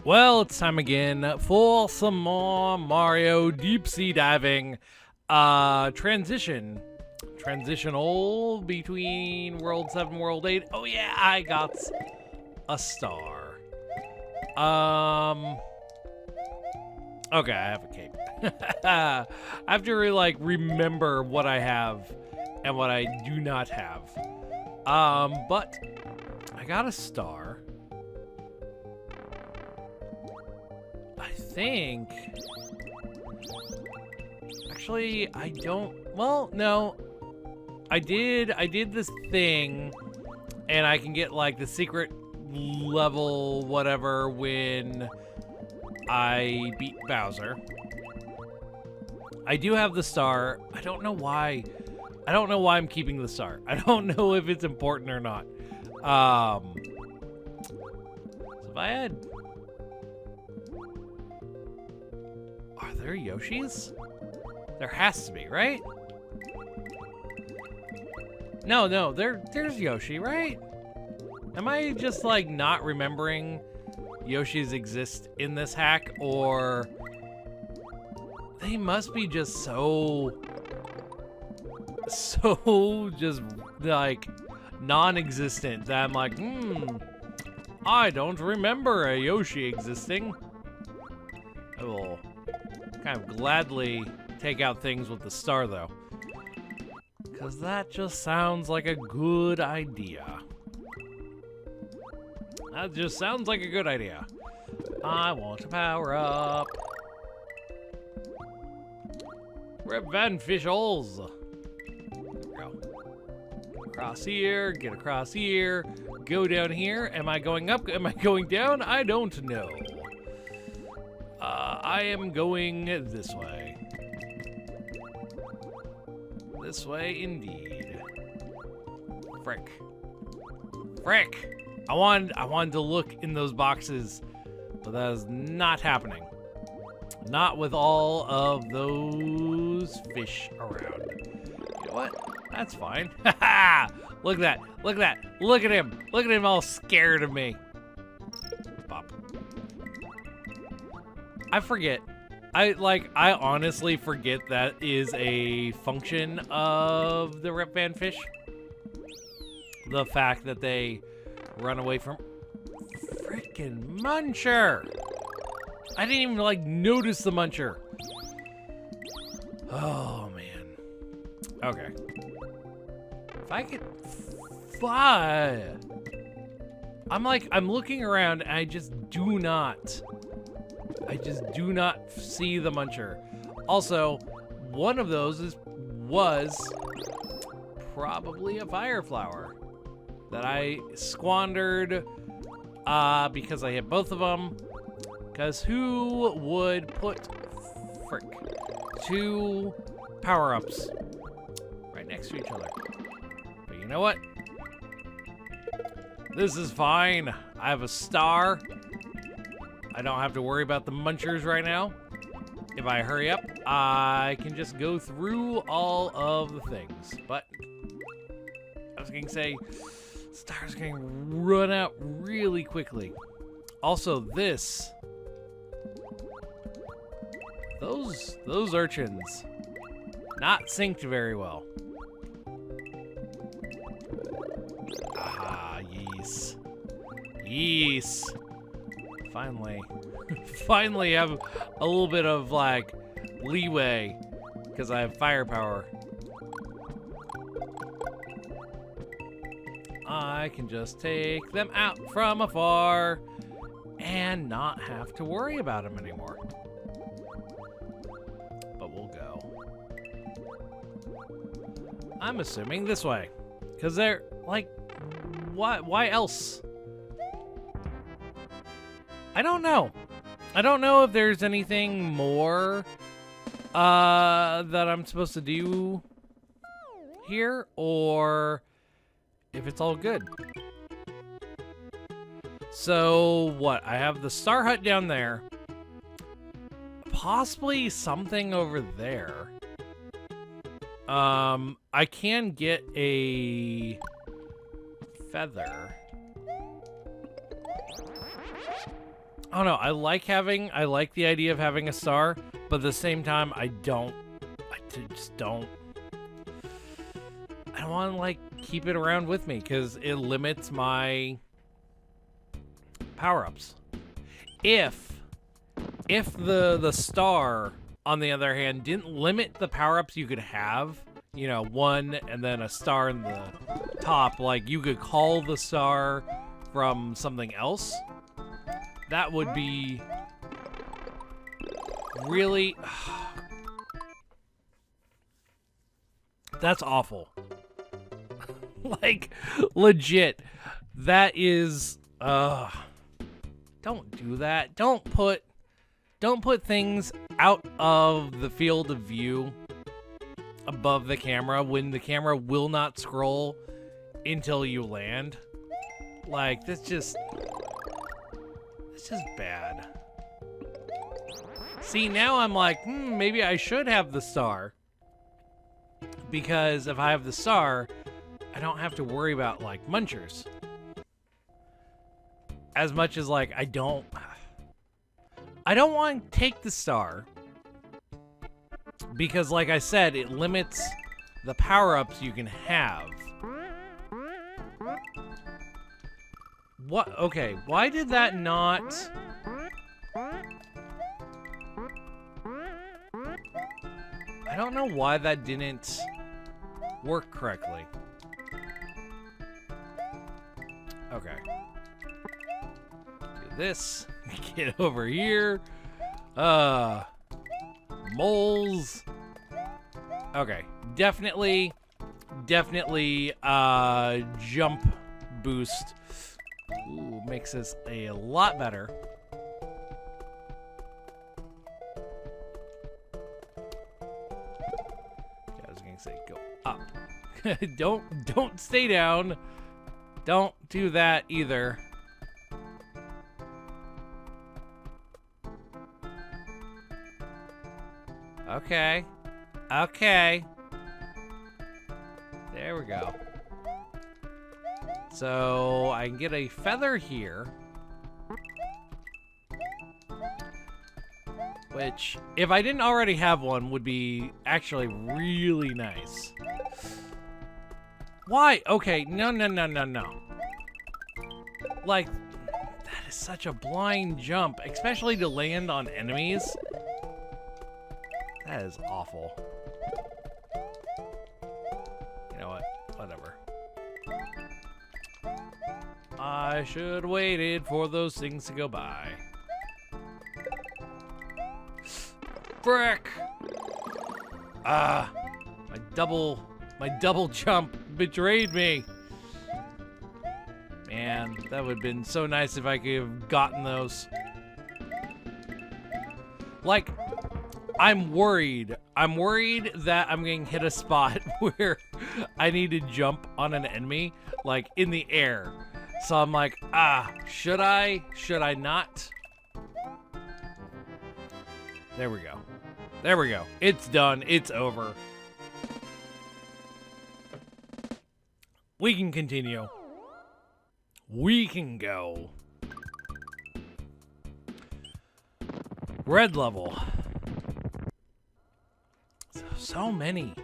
Well, it's time again for some more Mario deep sea diving. Transitional between World 7, World 8. Oh yeah, I got a star. Okay, I have a cape. I have to really, remember what I have and what I do not have. But I got a star. I think... Actually, I don't... Well, no. I did this thing, and I can get, the secret level whatever when I beat Bowser. I do have the star. I don't know why. I don't know why I'm keeping the star. I don't know if it's important or not. So if I had... Are there Yoshis? There has to be, right? No, there's Yoshi, right? Am I just, not remembering Yoshis exist in this hack, or... They must be just so just, non-existent that I'm I don't remember a Yoshi existing. I will kind of gladly take out things with the star, though. Because that just sounds like a good idea. That just sounds like a good idea. I want to power up. Rip Van Fischels. Go. Across here, get across here, go down here. Am I going up? Am I going down? I don't know. I am going this way. This way indeed. Frick. Frick! I wanted to look in those boxes, but that is not happening. Not with all of those fish around. You know what? That's fine. Ha! Look at that. Look at that. Look at him. Look at him all scared of me. Pop. I forget. I honestly forget that is a function of the Rip Van Fish. The fact that they run away from... Frickin' Muncher! I didn't even, notice the Muncher. Oh, man. Okay. If I could fly... I'm looking around and I just do not see the Muncher. Also, one of those was probably a fire flower that I squandered because I hit both of them. Because who would put, two power-ups right next to each other? But you know what? This is fine. I have a star. I don't have to worry about the Munchers right now. If I hurry up, I can just go through all of the things. But I was going to say, stars going to run out really quickly. Also, this... Those urchins not synced very well. Ah, yes. Yes. Finally. Finally have a little bit of, leeway because I have firepower. I can just take them out from afar and not have to worry about them anymore. But we'll go. I'm assuming this way. Because they're, why else? I don't know. I don't know if there's anything more that I'm supposed to do here, or if it's all good. So, what? I have the Star Hut down there. Possibly something over there. I can get a feather. I don't know. I like the idea of having a star, but at the same time, I just don't want to like keep it around with me because it limits my power-ups. If the star, on the other hand, didn't limit the power-ups you could have, you know, one and then a star in the top, like you could call the star from something else, that would be really... That's awful. Like, legit. That is... Don't do that. Don't put things out of the field of view above the camera when the camera will not scroll until you land. Like, it's just bad. See, now I'm like, maybe I should have the star. Because if I have the star, I don't have to worry about, like, munchers. As much as, like, I don't want to take the star. Because, like I said, it limits the power-ups you can have. What? Okay, why did that not... I don't know why that didn't work correctly. Okay. Do this. Get over here. Moles. Okay. Definitely jump boost. Ooh, makes this a lot better. I was gonna say go up. Don't stay down. Don't do that either. Okay. Okay. There we go. So I can get a feather here. Which, if I didn't already have one, would be actually really nice. Why? Okay, no. Like, that is such a blind jump, especially to land on enemies. That is awful. You know what? Whatever. I should have waited for those things to go by. Frick! My double jump betrayed me. Man, that would have been so nice if I could have gotten those. Like, I'm worried that I'm going to hit a spot where I need to jump on an enemy, like, in the air. So I'm like, should I? Should I not? There we go. There we go. It's done. It's over. We can continue. We can go. Red level. So many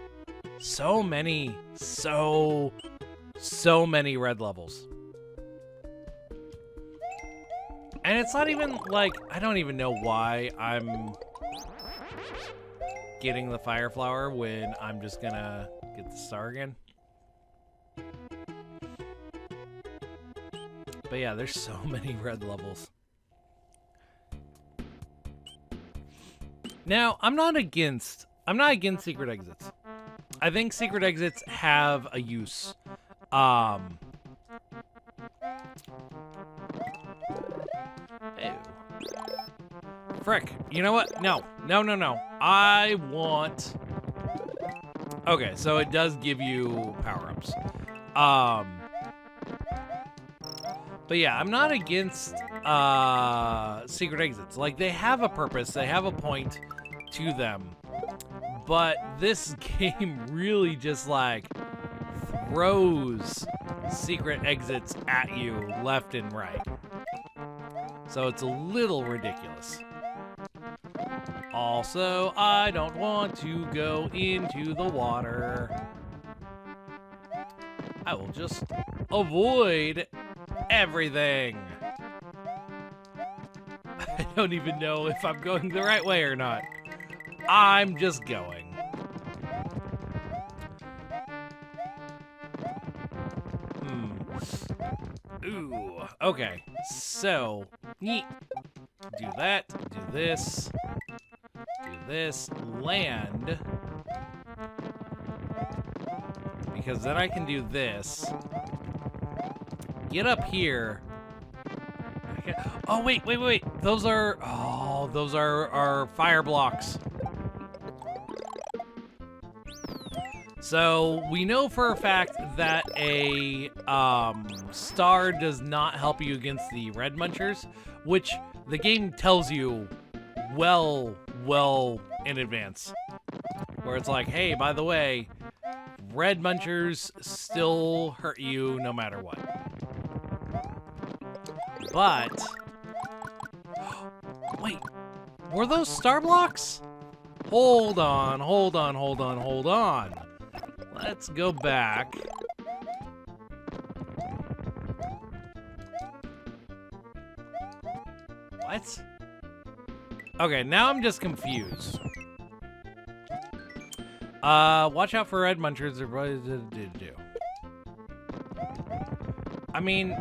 red levels. And it's not even like, I don't even know why I'm getting the fire flower when I'm just gonna get the star again. But yeah, there's so many red levels. Now, I'm not against secret exits. I think secret exits have a use. Ew. Frick. You know what? No. I want... Okay, so it does give you power-ups. But yeah, I'm not against secret exits. Like, they have a purpose. They have a point to them. But this game really just, like, throws secret exits at you left and right. So it's a little ridiculous. Also, I don't want to go into the water. I will just avoid everything. I don't even know if I'm going the right way or not. I'm just going. Ooh, okay. So, neat. Do that, do this, land. Because then I can do this. Get up here. Oh, wait. Those are our fire blocks. So we know for a fact that a star does not help you against the red munchers, which the game tells you well in advance. Where it's like, hey, by the way, red munchers still hurt you no matter what. But wait, were those star blocks? Hold on. Let's go back. What? Okay, now I'm just confused. Watch out for red munchers. I mean,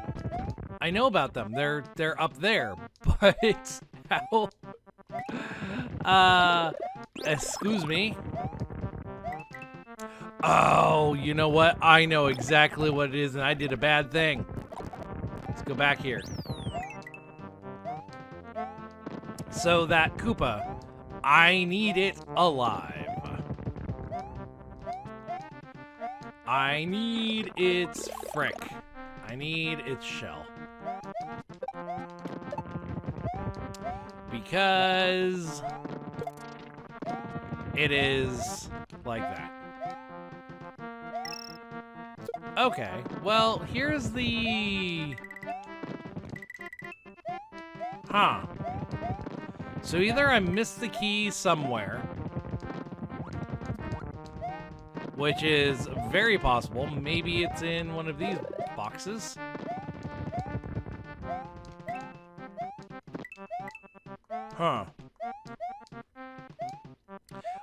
I know about them. They're up there, but how? Excuse me. Oh, you know what? I know exactly what it is, and I did a bad thing. Let's go back here. So that Koopa, I need it alive. I need its frick. I need its shell. Because it is like that. Okay, well, here's the... Huh. So either I missed the key somewhere, which is very possible. Maybe it's in one of these boxes. Huh.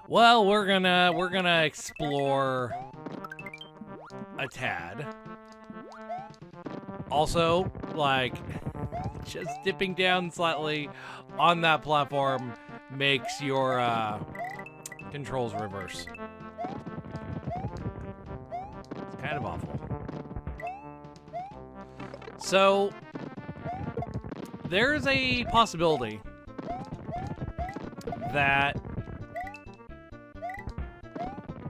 Well, we're gonna explore a tad. Also, like, just dipping down slightly on that platform makes your controls reverse. It's kind of awful. So, there's a possibility that...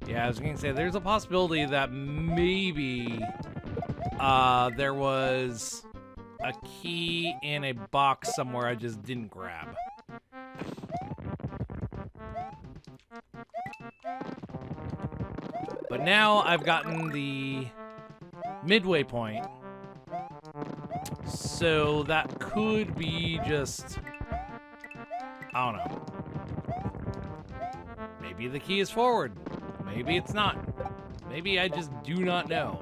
Yeah, I was going to say, there's a possibility that maybe there was a key in a box somewhere I just didn't grab. But now I've gotten the midway point, so that could be just... I don't know. Maybe the key is forward. Maybe it's not. Maybe I just do not know.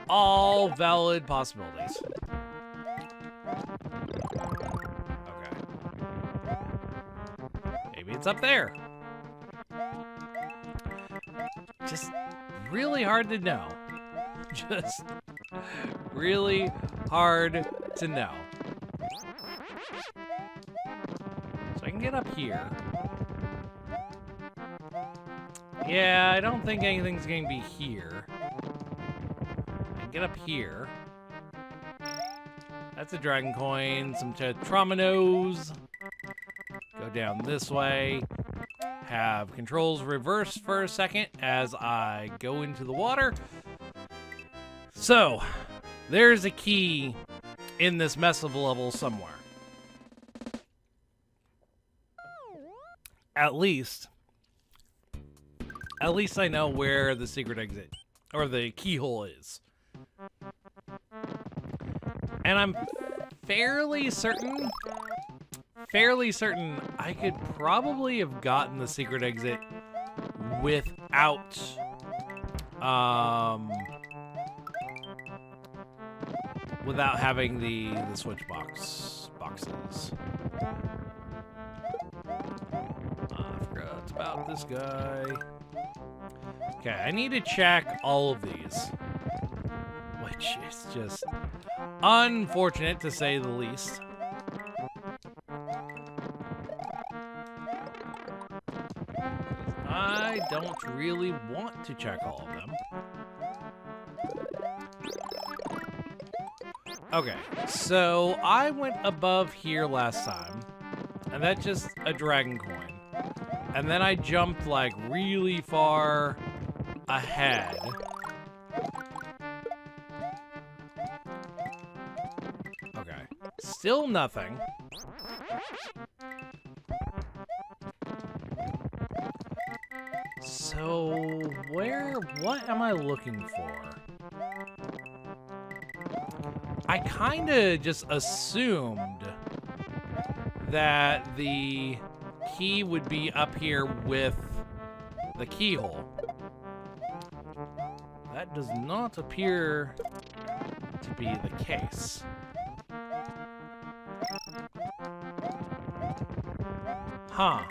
All valid possibilities. Okay. Maybe it's up there. Just really hard to know. Just really hard to know. So I can get up here. Yeah, I don't think anything's going to be here. I can get up here. That's a dragon coin, some Tetrominos. Go down this way. Have controls reversed for a second as I go into the water. So, there's a key in this mess of level somewhere. At least I know where the secret exit, or the keyhole is. And I'm fairly certain I could probably have gotten the secret exit without without having the switch boxes. I forgot about this guy. Okay, I need to check all of these, which is just unfortunate to say the least. I don't really want to check all of them. Okay, so I went above here last time, and that's just a dragon coin. And then I jumped like really far ahead. Okay, still nothing. So, what am I looking for? I kinda just assumed that the key would be up here with the keyhole. That does not appear to be the case. Huh.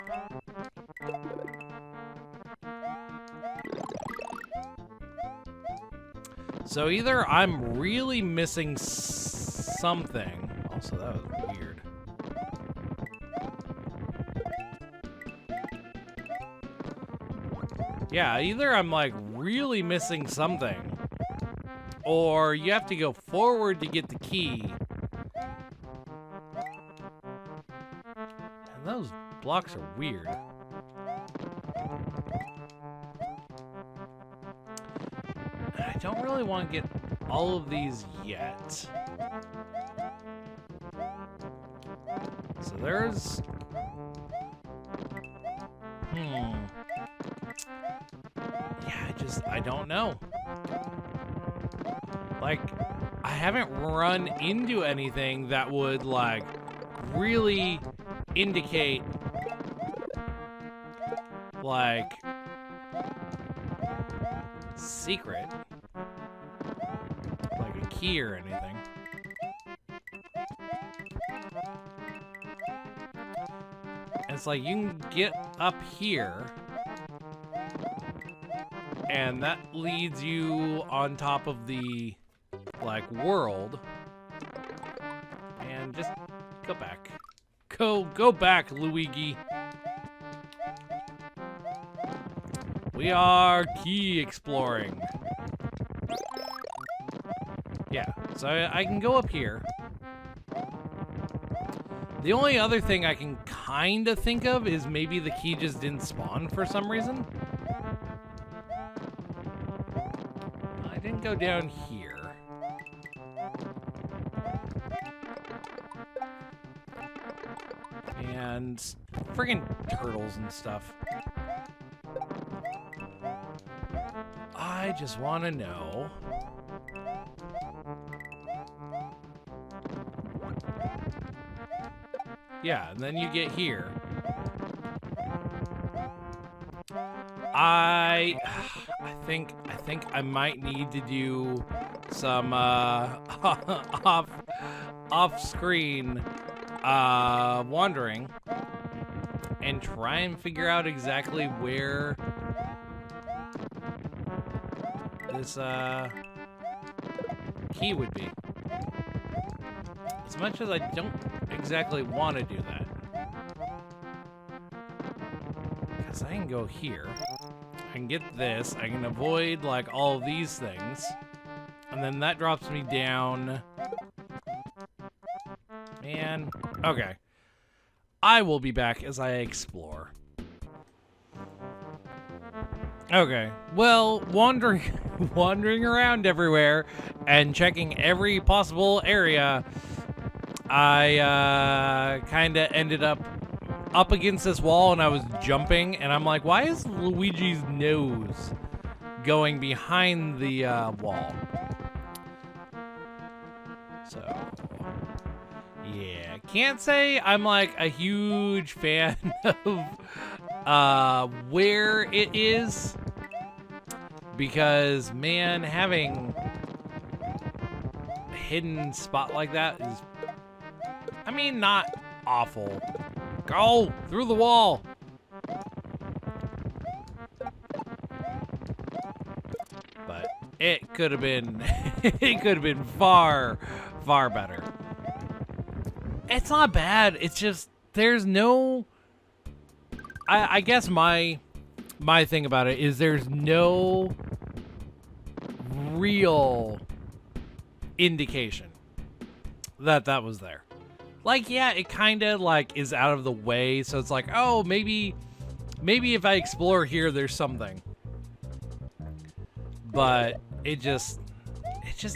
So either I'm really missing something. Also, that was weird. Yeah, either I'm like really missing something, or you have to go forward to get the key. And those blocks are weird. I don't really want to get all of these yet. So there's... Yeah, I don't know. Like, I haven't run into anything that would, like, really indicate, like, secret. Like a key or anything. And it's like, you can get up here, and that leads you on top of the, like, world. And just go back. Go back, Luigi. We are key exploring. Yeah, so I can go up here. The only other thing I can kind of think of is maybe the key just didn't spawn for some reason. I didn't go down here. And friggin' turtles and stuff. I just want to know. Yeah, and then you get here. I think I might need to do some off-screen wandering and try and figure out exactly where this key would be. As much as I don't exactly want to do that. Because I can go here. I can get this. I can avoid, like, all of these things. And then that drops me down. And, okay. I will be back as I explore. Okay, well, wandering around everywhere and checking every possible area, I kind of ended up against this wall, and I was jumping, and I'm like, why is Luigi's nose going behind the wall? So, can't say I'm like a huge fan of where it is, because man, having a hidden spot like that is, I mean, not awful. Go through the wall. But it could have been it could have been far better. It's not bad. It's just there's no I guess my thing about it is there's no real indication that that was there. Like, yeah, it kind of like is out of the way, so it's like, oh, maybe if I explore here, there's something. But it just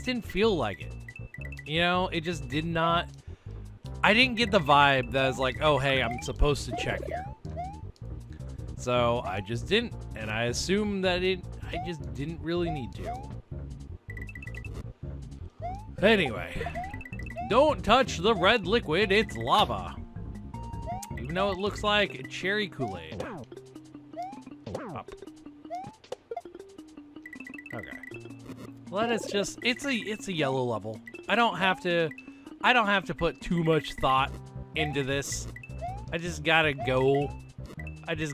didn't feel like it. You know, it just did not. I didn't get the vibe that was like, oh, hey, I'm supposed to check here. So I just didn't, and I assumed that I just didn't really need to. Anyway. Don't touch the red liquid, it's lava. Even though it looks like cherry Kool-Aid. Up. Okay. Well, it's just it's a yellow level. I don't have to put too much thought into this. I just gotta go. It's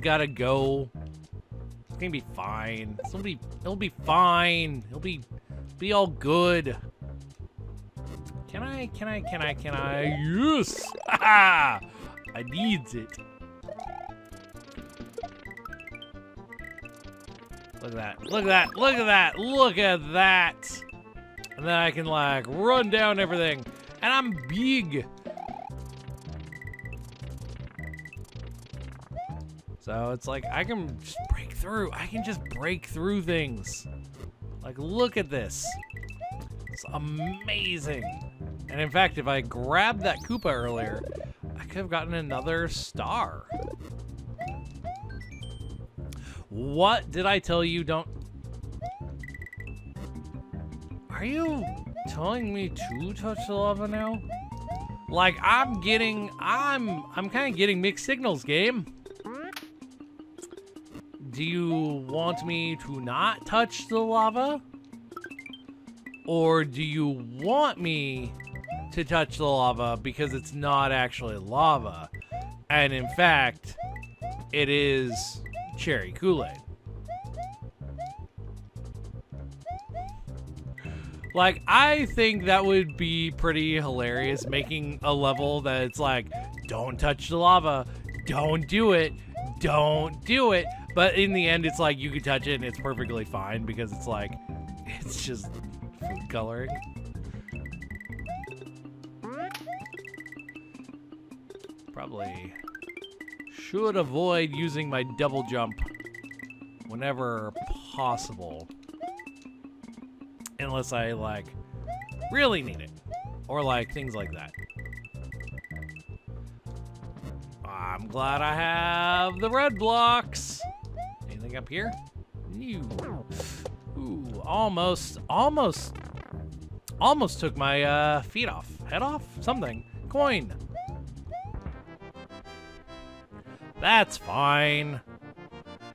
gonna be fine. It'll be fine. It'll be all good. Can I? Yes! Ah! I needs it. Look at that. And then I can, like, run down everything. And I'm big. So it's like, I can just break through. I can just break through things. Like, look at this. It's amazing. And in fact, if I grabbed that Koopa earlier, I could have gotten another star. What did I tell you? Don't... Are you telling me to touch the lava now? Like, I'm kind of getting mixed signals, game. Do you want me to not touch the lava? Or do you want me to touch the lava because it's not actually lava, and in fact, it is cherry Kool-Aid? Like, I think that would be pretty hilarious, making a level that it's like, don't touch the lava, don't do it, but in the end, it's like, you can touch it and it's perfectly fine because it's like, it's just food coloring. Probably should avoid using my double jump whenever possible. Unless I, like, really need it. Or, like, things like that. I'm glad I have the red blocks. Anything up here? No. Ooh, almost took my feet off. Head off? Something. Coin. That's fine.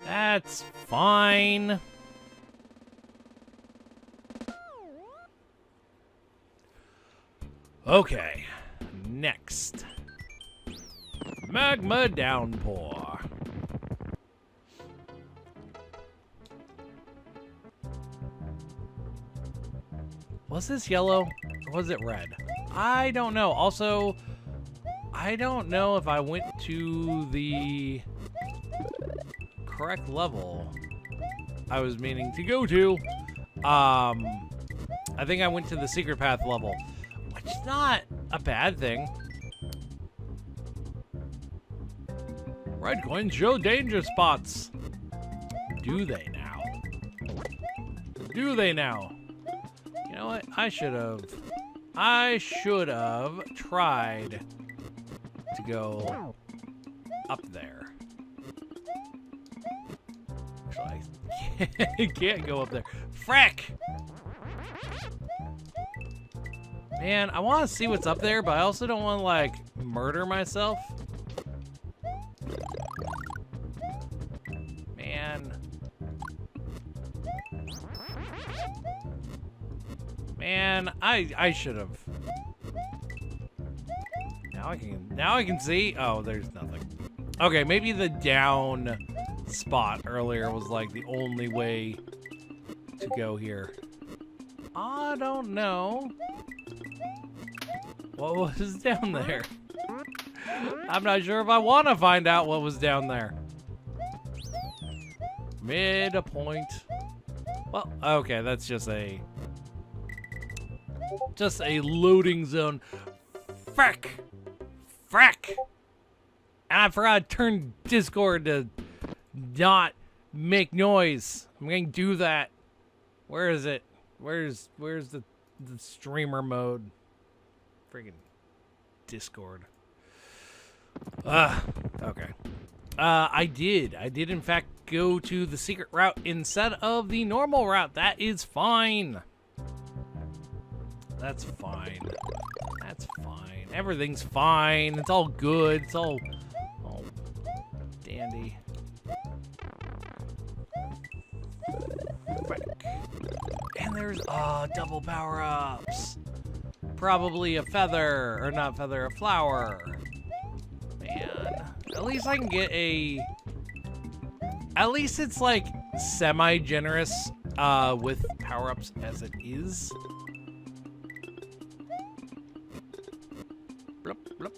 That's fine. Okay, next. Magma downpour. Was this yellow or was it red? I don't know. Also, I don't know if I went to the correct level I was meaning to go to. I think I went to the secret path level, which is not a bad thing. Red coins show danger spots. Do they now? Do they now? You know what? I should have tried to go up there. Actually, I can't go up there. Frack! Man, I want to see what's up there, but I also don't want to, like, murder myself? Man. Man, I should have. Now I can see. Oh, there's nothing. Okay, maybe the down spot earlier was like the only way to go here. I don't know. What was down there? I'm not sure if I want to find out what was down there. Midpoint. Well, okay, that's just a loading zone. Frack! Frack! And I forgot to turn Discord to not make noise. I'm gonna do that. Where is it? Where's the streamer mode? Friggin' Discord. Okay. I did in fact go to the secret route instead of the normal route. That is fine. That's fine. That's fine. Everything's fine. It's all good. It's all dandy. And there's double power-ups. Probably a feather, or not feather, a flower. Man, at least I can get a. At least it's like semi-generous with power-ups as it is. Blup, blup.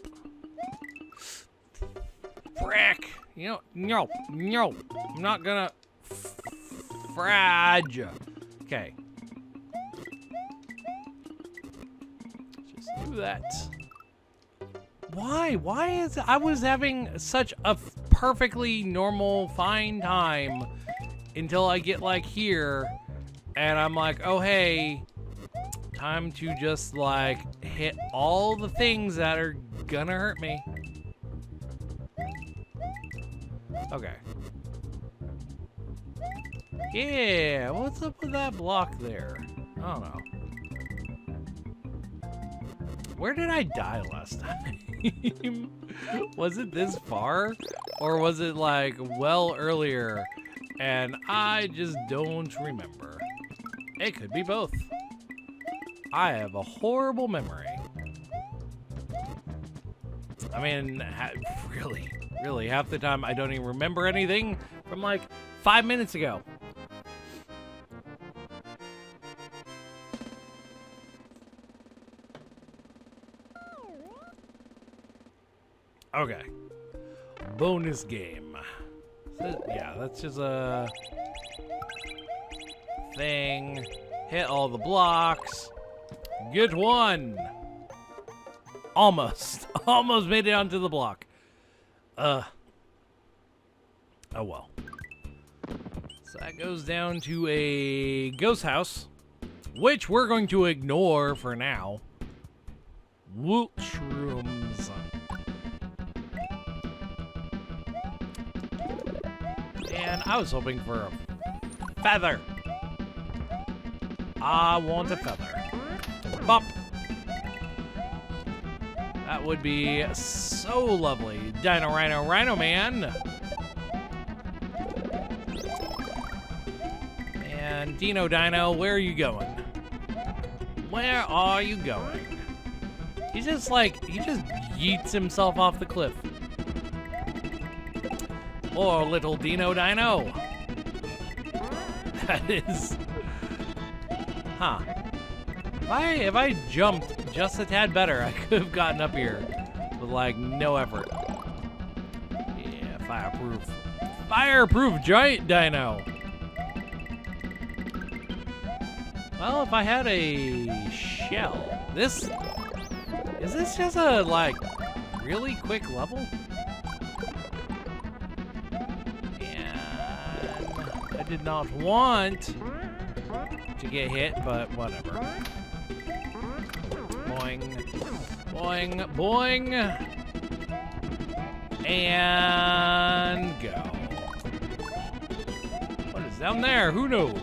Frick! You know, no, I'm not gonna frage. Okay. Just do that. Why? Why is it? I was having such a perfectly normal, fine time until I get like here, and I'm like, oh hey, time to just like hit all the things that are gonna hurt me. Okay. Yeah, what's up with that block there? I don't know. Where did I die last time? Was it this far? Or was it like well earlier and I just don't remember? It could be both. I have a horrible memory. I mean, really, half the time I don't even remember anything from like 5 minutes ago. Okay. Bonus game. So, yeah, that's just a thing. Hit all the blocks. Get one. Almost. Almost made it onto the block. Oh well. So that goes down to a ghost house, which we're going to ignore for now. Woot shrooms. And I was hoping for a feather. I want a feather. Bop. That would be so lovely. Dino Rhino Rhino Man. And Dino Dino, where are you going? Where are you going? He just yeets himself off the cliff. Poor little Dino Dino. That is... Huh. If I jumped just a tad better, I could have gotten up here with, like, no effort. Yeah, fireproof. Fireproof giant dino. Well, if I had a shell... Is this just a, like, really quick level? I did not want to get hit, but whatever. Boing, boing, boing, and go. What is down there? Who knows?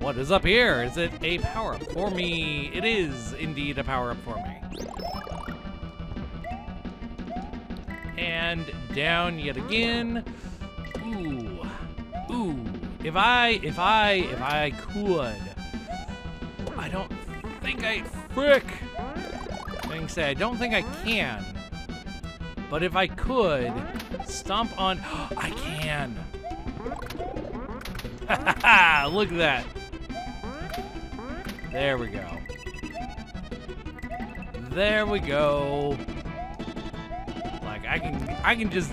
What is up here? Is it a power-up for me? It is indeed a power-up for me. And down yet again. Ooh. Ooh. If I could. I don't think frick. I can say I don't think I can. But if I could stomp on, I can. Look at that. There we go. There we go. Like I can just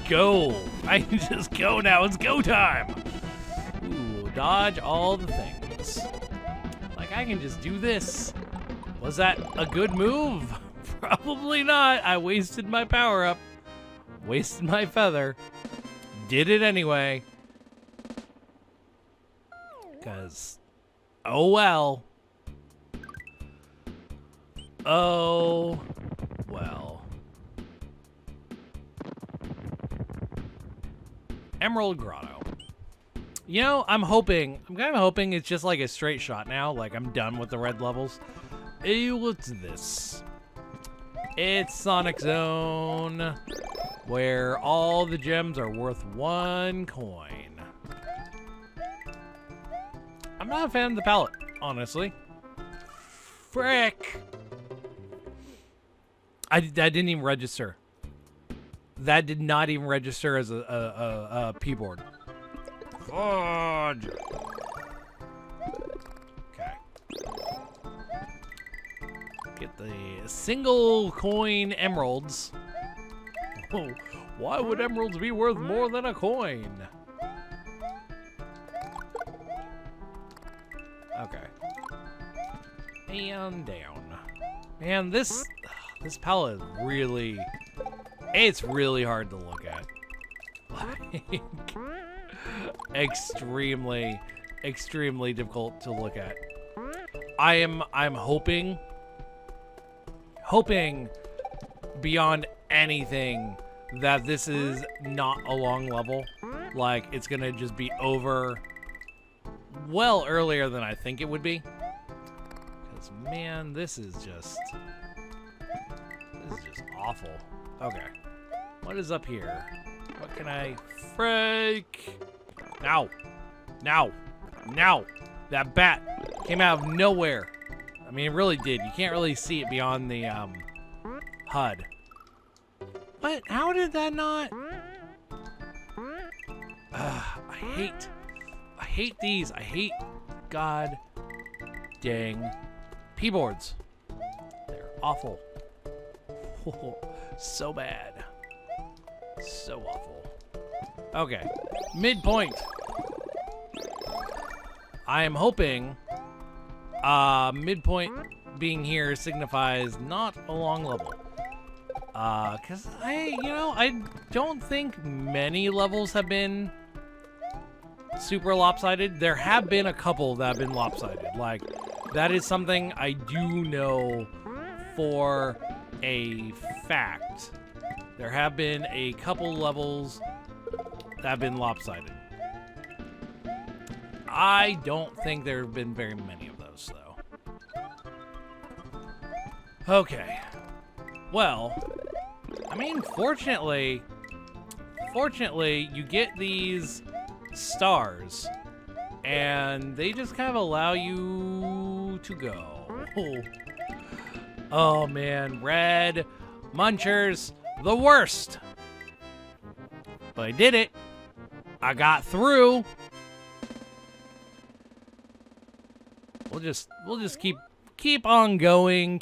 go. I can just go now. It's go time. Ooh, dodge all the things. Like I can just do this. Was that a good move? Probably not. I wasted my power up. Wasted my feather. Did it anyway. Cause oh well. Oh well. Emerald Grotto. You know, I'm kind of hoping it's just like a straight shot now. Like I'm done with the red levels. Hey, what's this? It's Sonic Zone, where all the gems are worth 1 coin. I'm not a fan of the palette, honestly. Frick! That didn't even register. That did not even register as a P-board. Fudge! Okay. Get the single coin emeralds. Oh, why would emeralds be worth more than a coin? Okay. And down. Man, this palette is really... It's really hard to look at. Like, extremely difficult to look at. I'm hoping beyond anything that this is not a long level. Like, it's gonna just be over well earlier than I think it would be. Because, man, this is just awful. Okay. What is up here? What can I... Freak! Now! Now! Now! That bat came out of nowhere. I mean, it really did. You can't really see it beyond the, HUD. What? How did that not... I hate these. I hate god dang P-boards. They're awful. So bad. So awful. Okay. Midpoint. I am hoping midpoint being here signifies not a long level. Cause I don't think many levels have been super lopsided. There have been a couple that have been lopsided. Like, that is something I do know for a fact. There have been a couple levels that have been lopsided. I don't think there have been very many of those, though. Okay. Well, I mean, fortunately, you get these stars, and they just kind of allow you to go. Oh, man. Red Munchers, the worst. But I did it. I got through. We'll just keep on going,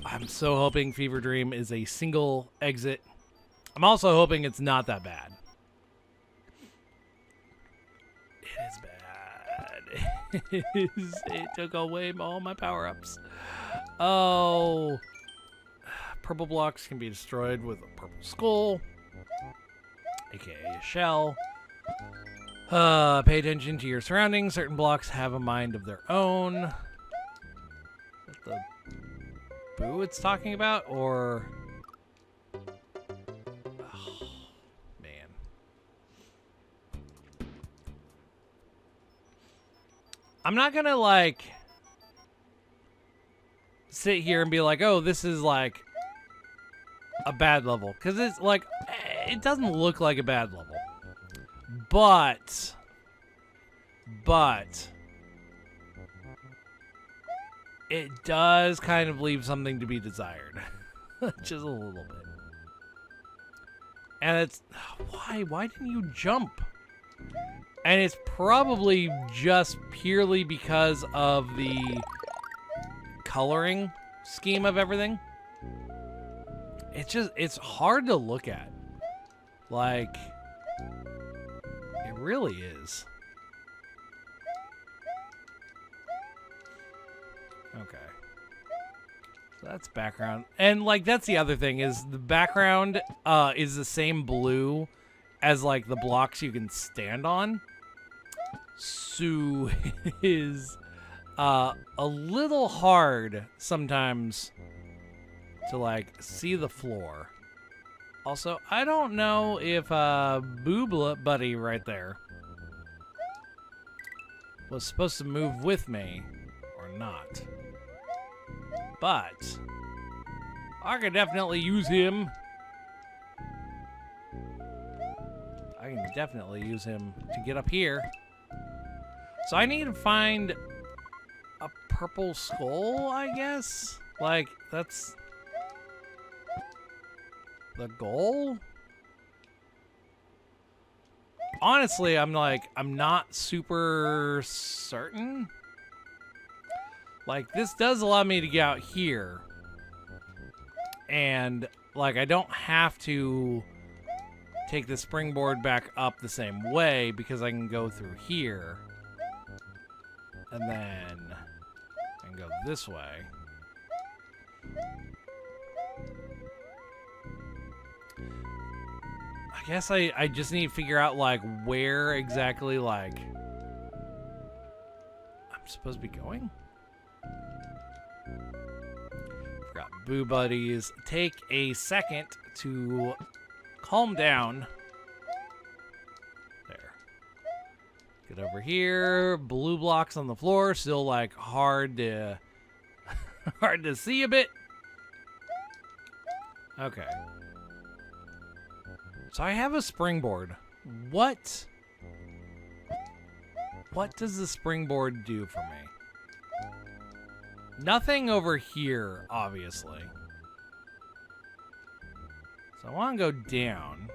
I'm so hoping Fever Dream is a single exit. I'm also hoping it's not that bad. It is bad. It took away all my power-ups. Oh. Purple blocks can be destroyed with a purple skull, aka a shell. Pay attention to your surroundings. Certain blocks have a mind of their own. Is that the boo it's talking about, or... Oh, man. I'm not gonna, like, sit here and be like, oh, this is, like, a bad level. Because it's like, it doesn't look like a bad level. But it does kind of leave something to be desired. Just a little bit. And it's, why didn't you jump? And it's probably just purely because of the coloring scheme of everything. It's hard to look at. Like, it really is. Okay. So that's background. And, like, that's the other thing, is the background is the same blue as, like, the blocks you can stand on. So it is a little hard sometimes to, like, see the floor. Also, I don't know if Boobla Buddy right there was supposed to move with me or not. But I could definitely use him. I can definitely use him to get up here. So I need to find a purple skull, I guess? Like, that's the goal? Honestly, I'm not super certain. Like, this does allow me to get out here. And, like, I don't have to take the springboard back up the same way because I can go through here. And then I can go this way. I guess I just need to figure out, like, where exactly, like, I'm supposed to be going? Forgot Boo Buddies. Take a second to calm down. There. Get over here. Blue blocks on the floor. Still, like, hard to hard to see a bit. Okay. So I have a springboard. What does the springboard do for me? Nothing over here, obviously. So I want to go down.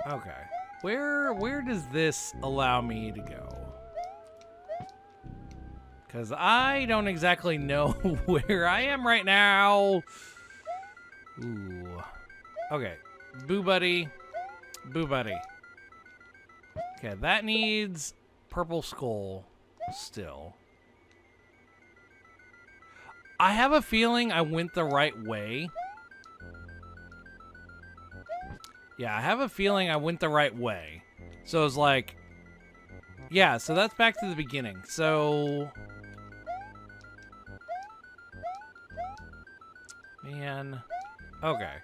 Okay. Where does this allow me to go? Because I don't exactly know where I am right now. Ooh. Okay. Boo Buddy. Boo Buddy. Okay, that needs purple skull still. I have a feeling I went the right way. Yeah, I have a feeling I went the right way. So it's like... Yeah, so that's back to the beginning. So... Man. Okay.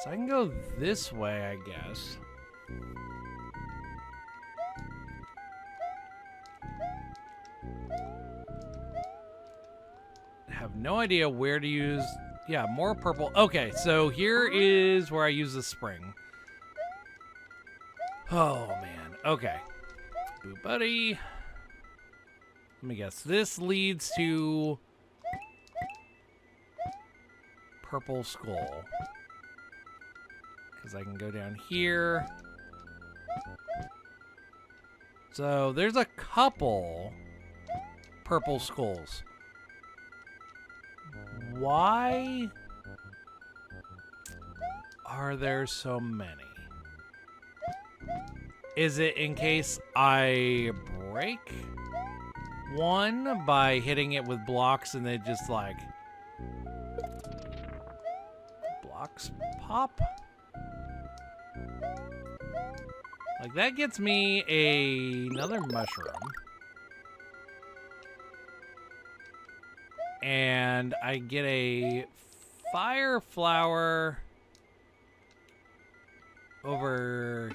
So I can go this way, I guess. I have no idea where to use... Yeah, more purple. Okay, so here is where I use the spring. Oh, man. Okay. Boo Buddy. Let me guess. This leads to... Purple skull. Because I can go down here. So there's a couple purple skulls. Why are there so many? Is it in case I break one by hitting it with blocks and they just like blocks pop? Like that gets me another mushroom. And I get a fire flower over...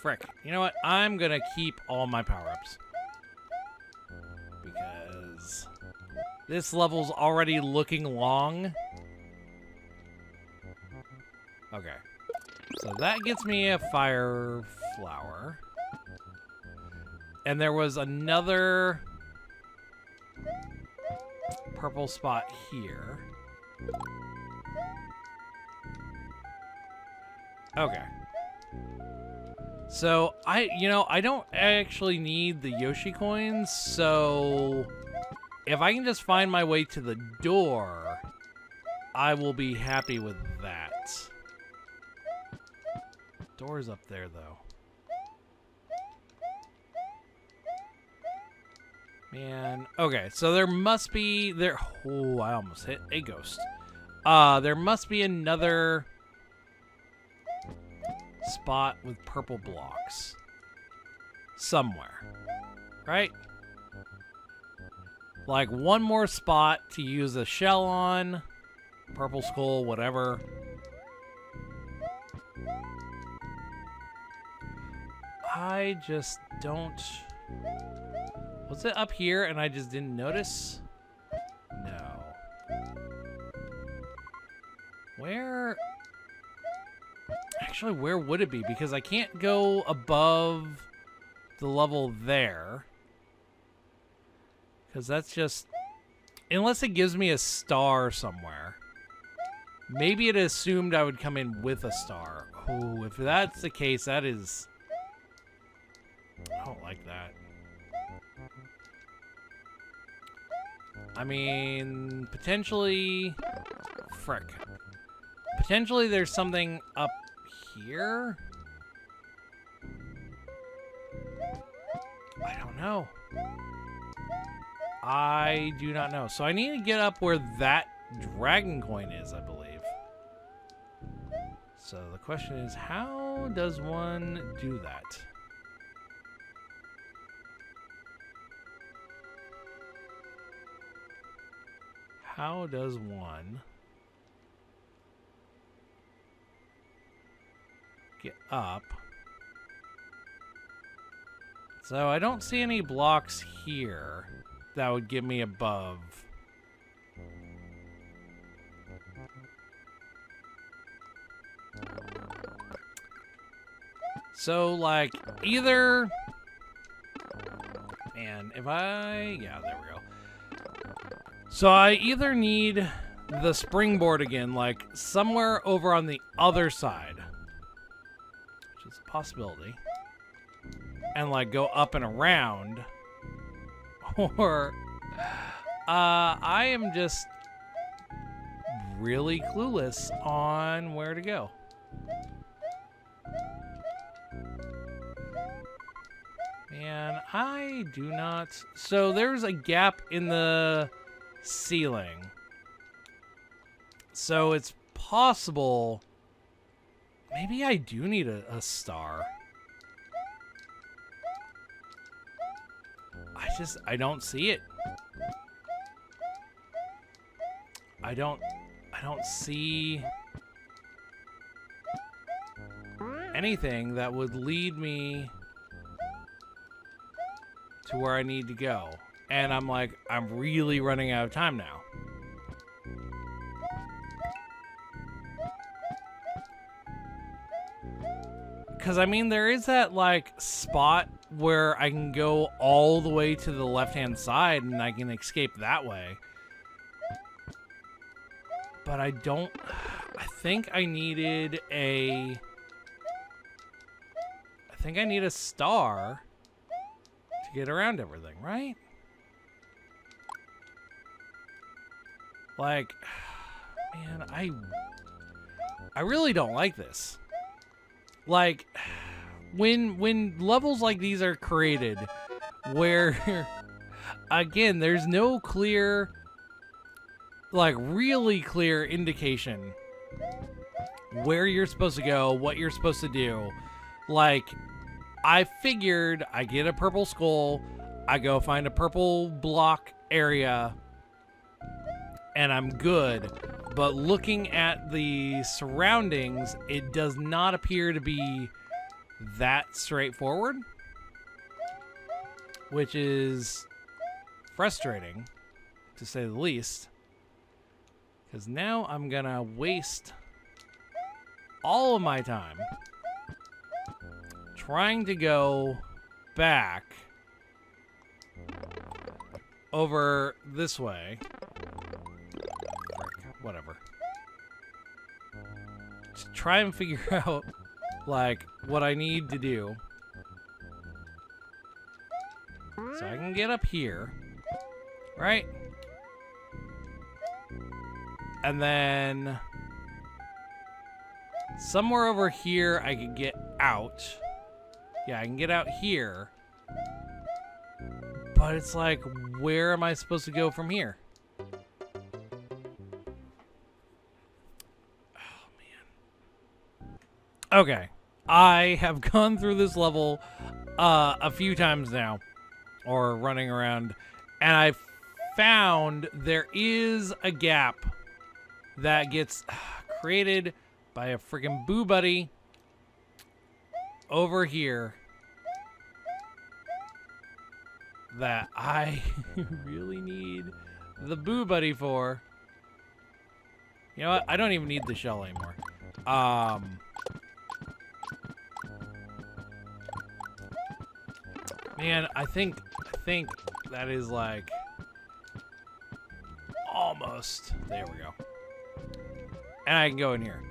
Frick. You know what? I'm gonna keep all my power-ups. Because is. This level's already looking long. Okay. So that gets me a fire flower. And there was another purple spot here. Okay. So I don't actually need the Yoshi coins, so if I can just find my way to the door, I will be happy with that. Door's up there, though. Man, okay, so there must be oh, I almost hit a ghost. There must be another spot with purple blocks somewhere, right? Like one more spot to use a shell on, purple skull, whatever. I just don't... Was it up here and I just didn't notice? No. Where... Actually, where would it be? Because I can't go above the level there. Because that's just... Unless it gives me a star somewhere. Maybe it assumed I would come in with a star. Oh, if that's the case, that is... I don't like that. I mean, potentially... Frick. Potentially there's something up here? I don't know. I do not know. So I need to get up where that dragon coin is, I believe. So the question is, how does one do that? How does one get up? So I don't see any blocks here that would get me above. So, like, either... Man, if I... Yeah, there we go. So I either need the springboard again, like, somewhere over on the other side. Which is a possibility. And, like, go up and around. Or... I am just really clueless on where to go. Man, I do not... So there's a gap in the ceiling. So it's possible... Maybe I do need a star. I don't see it. I don't see anything that would lead me to where I need to go. And I'm like, I'm really running out of time now. Because, I mean, there is that, like, spot where I can go all the way to the left-hand side and I can escape that way. But I don't... I think I needed a... I think I need a star to get around everything, right? Like... Man, I really don't like this. Like, when levels like these are created, where, again, there's no clear, like, really clear indication where you're supposed to go, what you're supposed to do. Like, I figured I get a purple skull, I go find a purple block area, and I'm good. But looking at the surroundings, it does not appear to be that straightforward. Which is frustrating, to say the least. Because now I'm gonna waste all of my time trying to go back over this way. Whatever. Just try and figure out, like, what I need to do. So I can get up here, right? And then somewhere over here I can get out. Yeah, I can get out here. But it's like, where am I supposed to go from here? Oh, man. Okay. I have gone through this level a few times now. Or running around. And I found there is a gap that gets created by a freaking Boo Buddy over here that I really need the Boo Buddy for. You know what? I don't even need the shell anymore. Man, I think that is like almost. There we go. And I can go in here.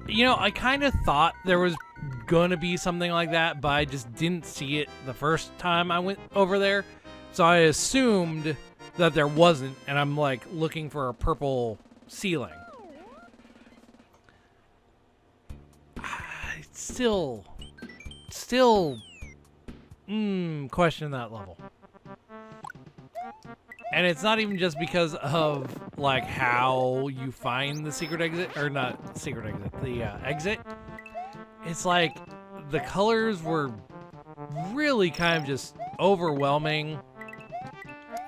You know, I kind of thought there was gonna be something like that, but I just didn't see it the first time I went over there. So I assumed that there wasn't, and I'm like looking for a purple ceiling. I still question that level. And it's not even just because of, like, how you find the secret exit, or not secret exit, the exit. It's like the colors were really kind of just overwhelming.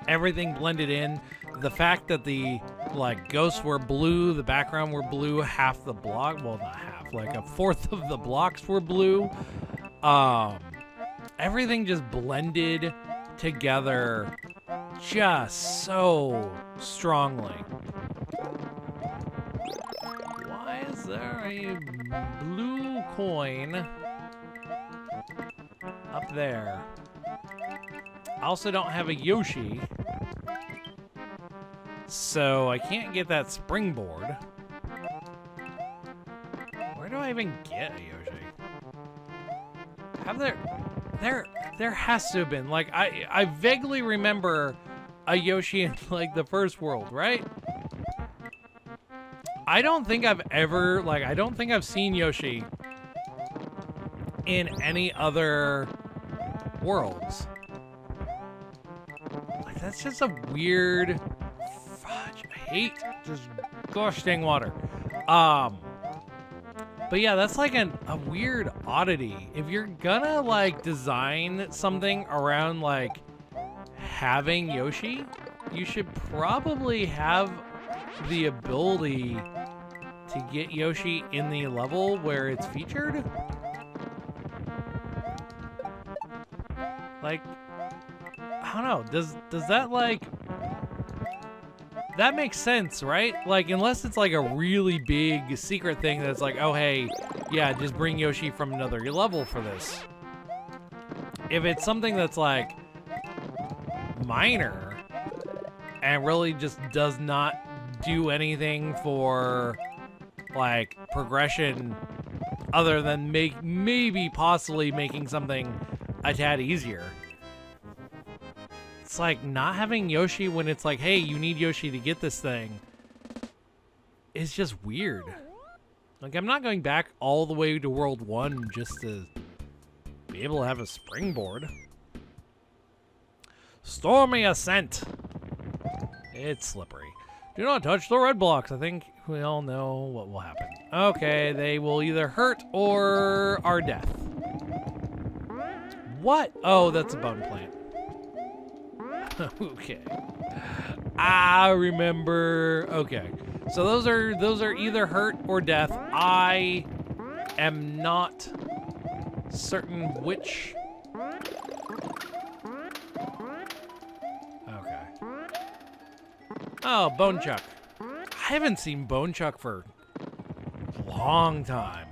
Everything blended in. The fact that the, like, ghosts were blue, the background were blue, half the block, well, not half, like a fourth of the blocks were blue. Everything just blended together just so strongly. Why is there a blue coin up there? I also don't have a Yoshi, so I can't get that springboard. Where do I even get a Yoshi? Have there has to have been, like, I vaguely remember a Yoshi in, like, the first world, right? I don't think I've ever, like, I don't think I've seen Yoshi in any other worlds. Like, that's just a weird, fudge, I hate just gosh dang water. But yeah, that's like a weird oddity. If you're gonna, like, design something around, like, having Yoshi, you should probably have the ability to get Yoshi in the level where it's featured. Like, I don't know, does that, like, that makes sense, right? Like, unless it's like a really big secret thing that's like, oh, hey, yeah, just bring Yoshi from another level for this. If it's something that's like minor and really just does not do anything for, like, progression other than maybe possibly making something a tad easier. It's like not having Yoshi when it's like, hey, you need Yoshi to get this thing. It's just weird. Like, I'm not going back all the way to World 1 just to be able to have a springboard. Stormy Ascent. It's slippery. Do not touch the red blocks. I think we all know what will happen. Okay, they will either hurt or are death. What? Oh, that's a bone plant. Okay. I remember. Okay. So those are either hurt or death. I am not certain which. Okay. Oh, Bone Chuck. I haven't seen Bone Chuck for a long time.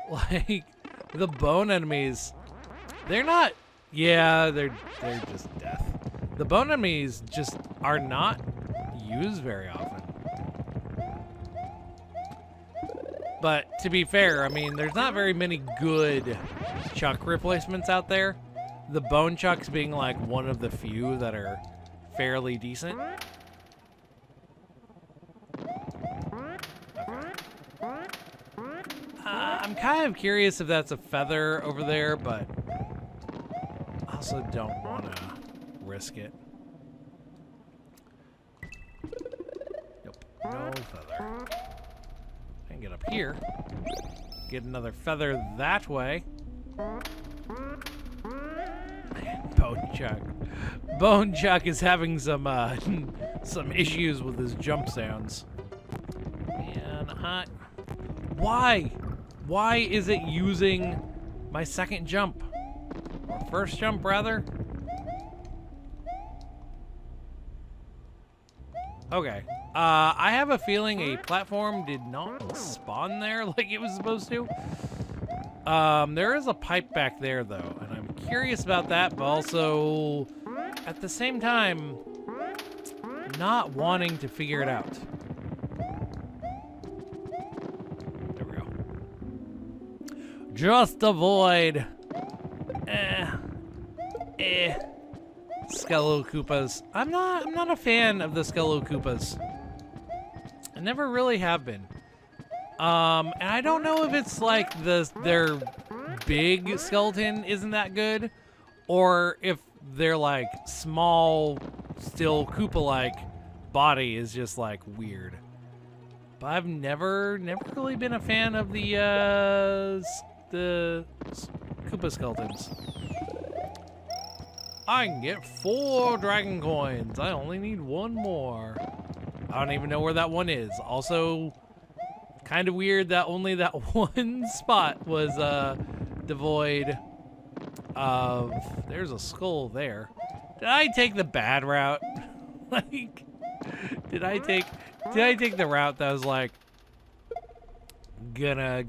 Like, the bone enemies, they're not, yeah, they're just death. The bone enemies just are not used very often. But to be fair, I mean, there's not very many good Chuck replacements out there. The Bone Chucks being like one of the few that are fairly decent. I'm kind of curious if that's a feather over there, but I also don't want to risk it. Nope, no feather. I can get up here. Get another feather that way. Man, Bone Chuck. Bone Chuck is having some some issues with his jump sounds. And why? Why is it using my second jump? Or first jump, rather? Okay. I have a feeling a platform did not spawn there like it was supposed to. There is a pipe back there, though, and I'm curious about that, but also, at the same time, not wanting to figure it out. Just avoid Skello-Koopas. I'm not a fan of the Skello-Koopas. I never really have been. And I don't know if it's like their big skeleton isn't that good, or if their like small, still Koopa-like body is just like weird. But I've never really been a fan of the Koopa skeletons. I can get 4 dragon coins. I only need 1 more. I don't even know where that one is. Also, kind of weird that only that one spot was devoid of. There's a skull there. Did I take the bad route? Like, did I take the route that was like gonna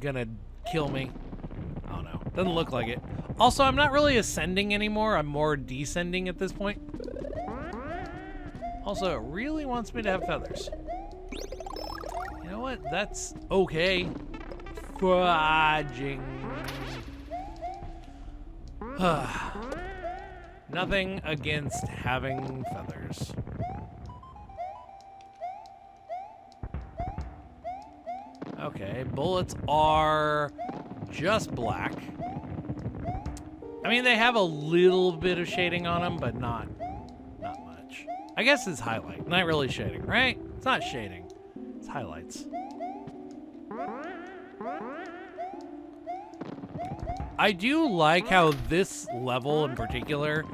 kill me? I don't know. Doesn't look like it. Also, I'm not really ascending anymore. I'm more descending at this point. Also, it really wants me to have feathers. You know what? That's okay. Fudging. Nothing against having feathers. Okay, bullets are just black. I mean, they have a little bit of shading on them, but not much. I guess it's highlight, not really shading, right? It's not shading, it's highlights. I do like how this level in particular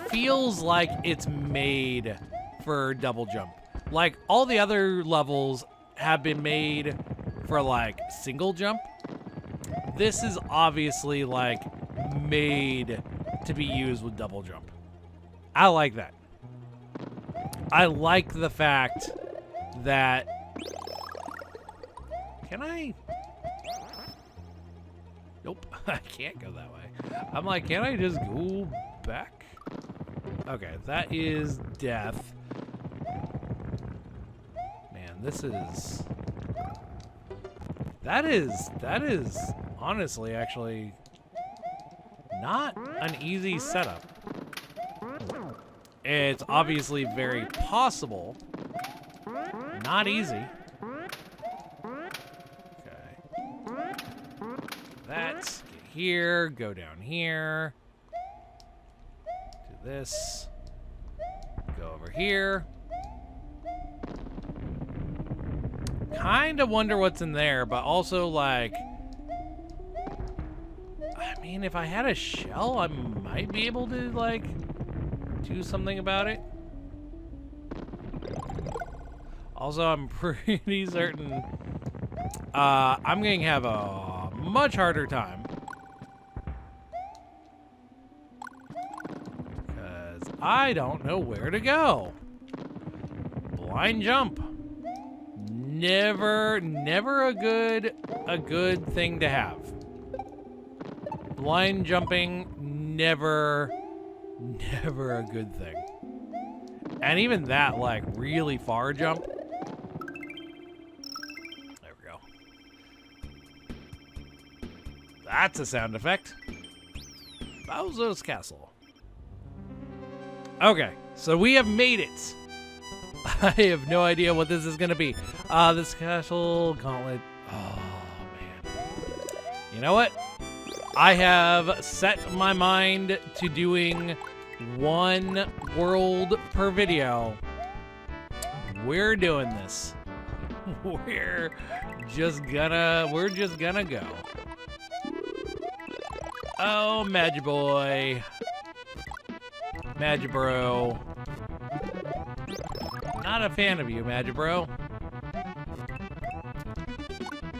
feels like it's made for double jump. Like, all the other levels have been made for, like, single jump. This is obviously, like, made to be used with double jump. I like that. I like the fact that... Can I... Nope, I can't go that way. I'm like, can I just go back? Okay, that is death. Man, this is... That is honestly actually not an easy setup. It's obviously very possible. Not easy. Okay. That's get here, go down here. Do this. Go over here. Kind of wonder what's in there, but also like, I mean, if I had a shell, I might be able to like do something about it. Also, I'm pretty certain I'm going to have a much harder time because I don't know where to go. Blind jump. Never a good thing to have. Blind jumping, never a good thing. And even that, like, really far jump. There we go. That's a sound effect. Bowser's Castle. Okay, so we have made it. I have no idea what this is gonna be. This castle gauntlet. Oh, man. You know what? I have set my mind to doing 1 world per video. We're doing this. We're just gonna go. Oh, Magic Boy. Magic Bro. Not a fan of you, Magic Bro.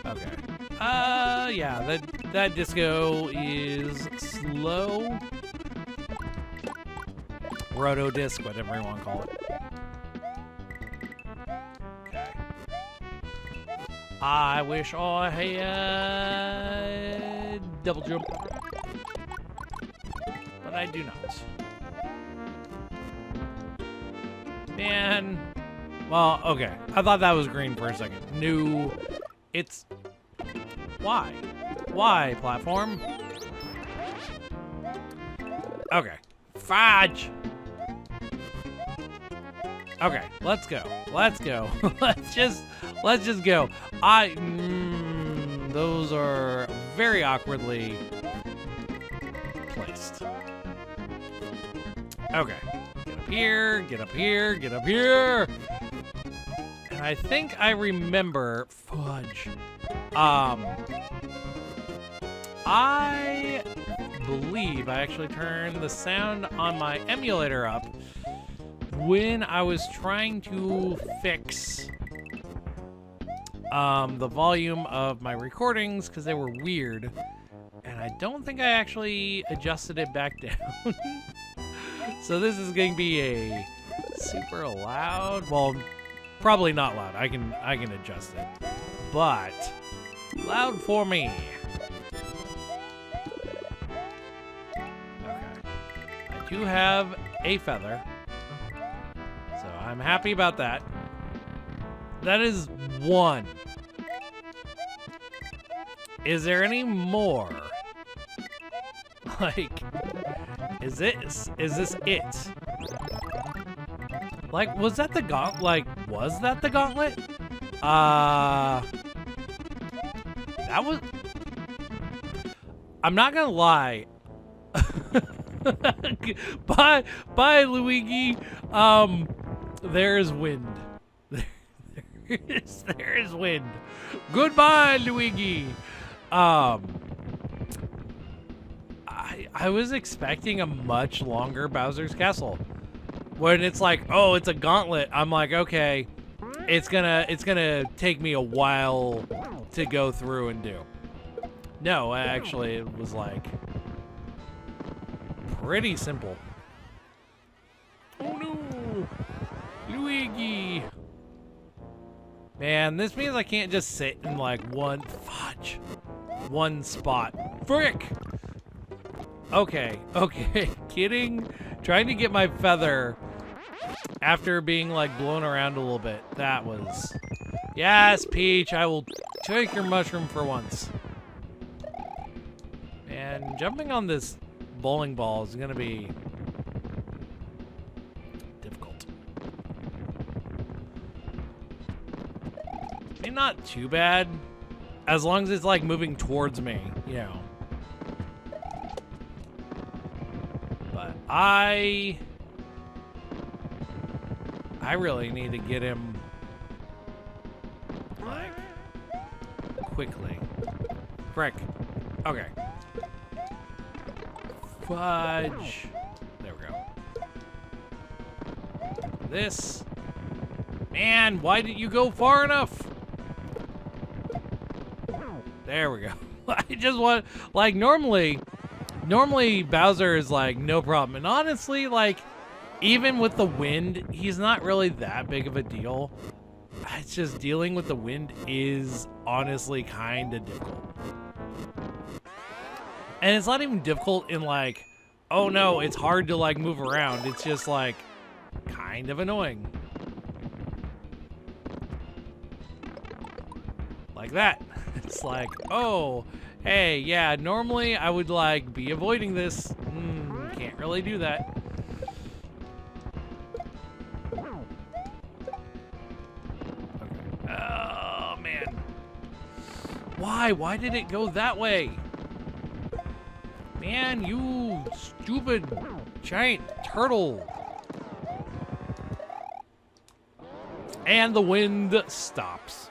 Okay. Yeah, that disco is slow. Grotto disc, whatever you want to call it. Okay. I wish I had double jump, but I do not. Man. Well, okay. I thought that was green for a second. No, it's... Why? Why, platform? Okay. Fudge! Okay, let's go. Let's go. let's just go. Those are very awkwardly placed. Okay. Get up here, get up here, get up here! And I think I remember... Fudge. I believe I actually turned the sound on my emulator up when I was trying to fix the volume of my recordings because they were weird, and I don't think I actually adjusted it back down. So this is going to be a super loud, well, probably not loud. I can adjust it, but loud for me. Okay, I do have a feather. So I'm happy about that. That is 1. Is there any more? Like, is this it? Like, was that the gauntlet? Like, was that the gauntlet? That was... I'm not gonna lie. Bye, Luigi. There's wind. There is wind. Goodbye, Luigi. I was expecting a much longer Bowser's Castle. When it's like, oh, it's a gauntlet, I'm like, okay, it's gonna take me a while to go through and do. No, actually, it was like pretty simple. Oh no, Luigi! Man, this means I can't just sit in like one spot. Frick! Okay, kidding. Trying to get my feather after being like blown around a little bit. That was... Yes, Peach, I will take your mushroom for once. And jumping on this bowling ball is gonna be difficult. I mean, not too bad, as long as it's like moving towards me, you know. But I really need to get him like quickly. Frick. Okay. Fudge. There we go. This. Man, why didn't you go far enough? There we go. I just want, like, normally Bowser is like no problem. And honestly, like, even with the wind, he's not really that big of a deal. It's just dealing with the wind is honestly kind of difficult. And it's not even difficult in like, oh no, it's hard to like move around. It's just like kind of annoying. Like that. It's like, oh, hey, yeah, normally I would like be avoiding this. Can't really do that. Okay. Oh, man. Why? Why did it go that way? Man, you stupid giant turtle. And the wind stops.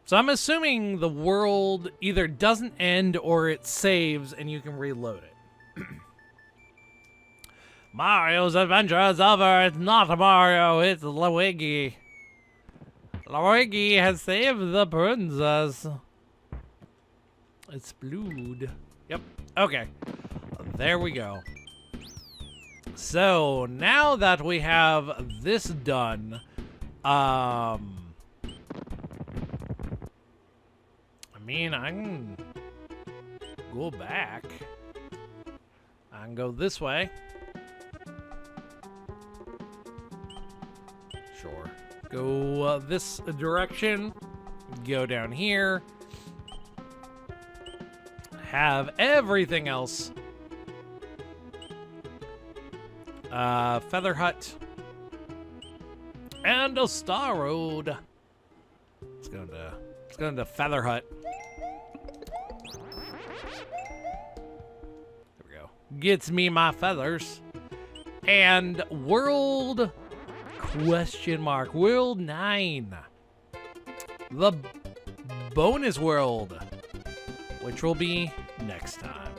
So I'm assuming the world either doesn't end or it saves and you can reload it. Mario's adventure is over. It's not Mario, it's Luigi. Luigi has saved the princess. It's blood. Yep. Okay. There we go. So now that we have this done, I mean, I can go back. I can go this way. Sure. Go this direction. Go down here. Have everything else. Feather Hut. And a Star Road. Let's go into Feather Hut. Gets me my feathers. And world question mark. World 9. The bonus world. Which will be next time.